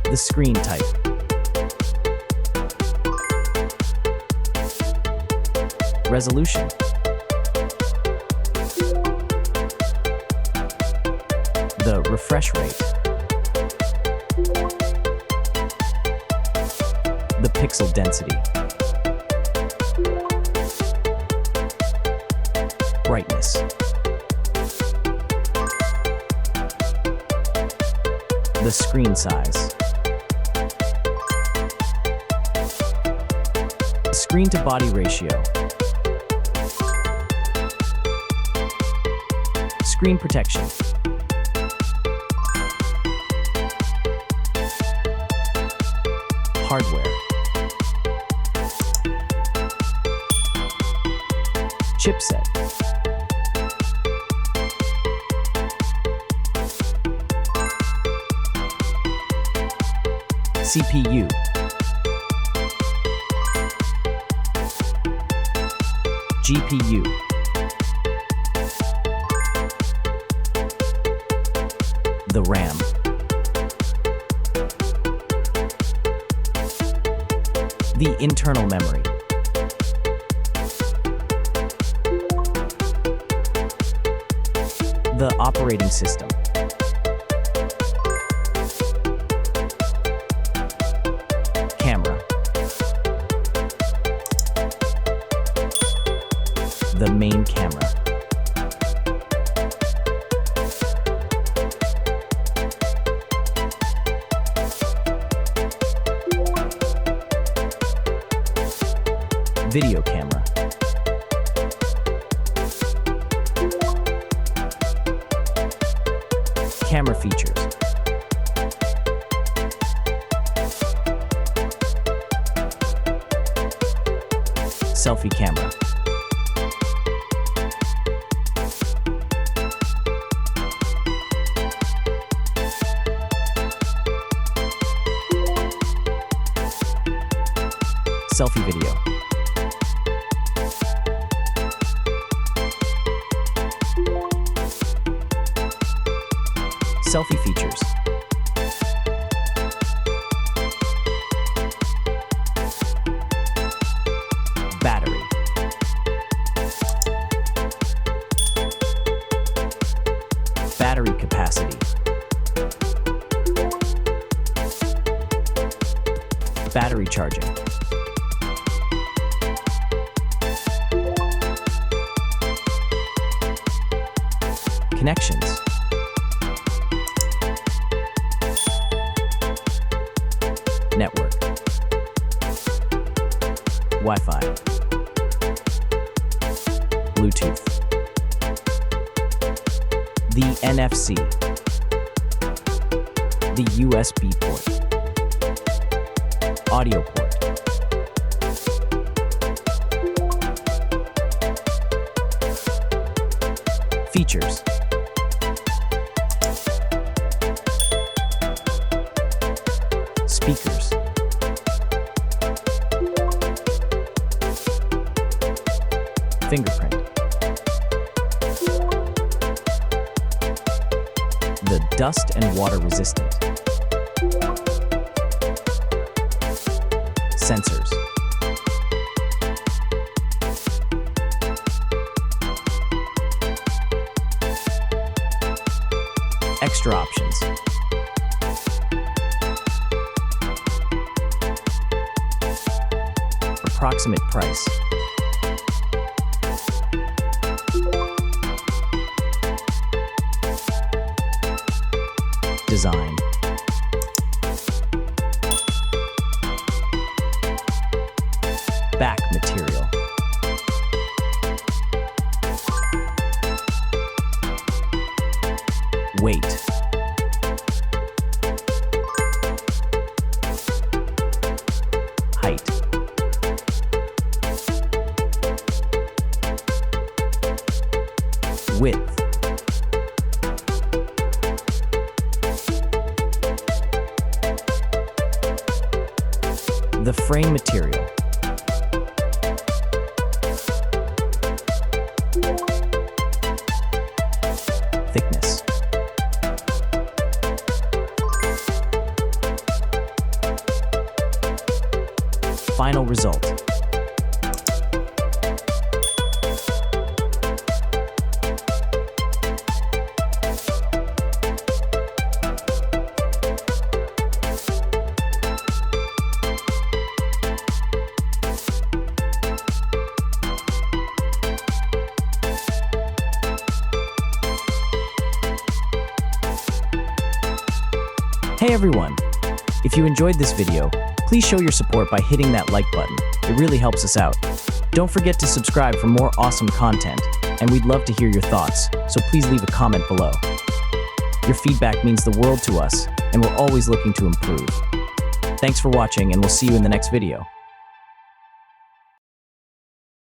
The screen type. Resolution. The refresh rate. The pixel density. Brightness. The screen size. Screen-to-body ratio. Screen protection. Hardware. Chipset. CPU. GPU. The RAM. The internal memory. The operating system. Camera. The main camera. Video camera. Camera features. Selfie camera. Selfie video. Selfie features. Battery. Battery capacity. Battery charging. Connections. Network. Wi-Fi. Bluetooth. The NFC. The USB port. Audio port. Features. Speakers. Fingerprint. The dust and water resistant. Sensors. Extra options. Approximate price. Design. Back material. Weight. Height. Width. The frame material. Thickness. final result. Hey everyone! If you enjoyed this video, please show your support by hitting that like button. It really helps us out. Don't forget to subscribe for more awesome content, and we'd love to hear your thoughts, so please leave a comment below. Your feedback means the world to us, and we're always looking to improve. Thanks for watching, and we'll see you in the next video.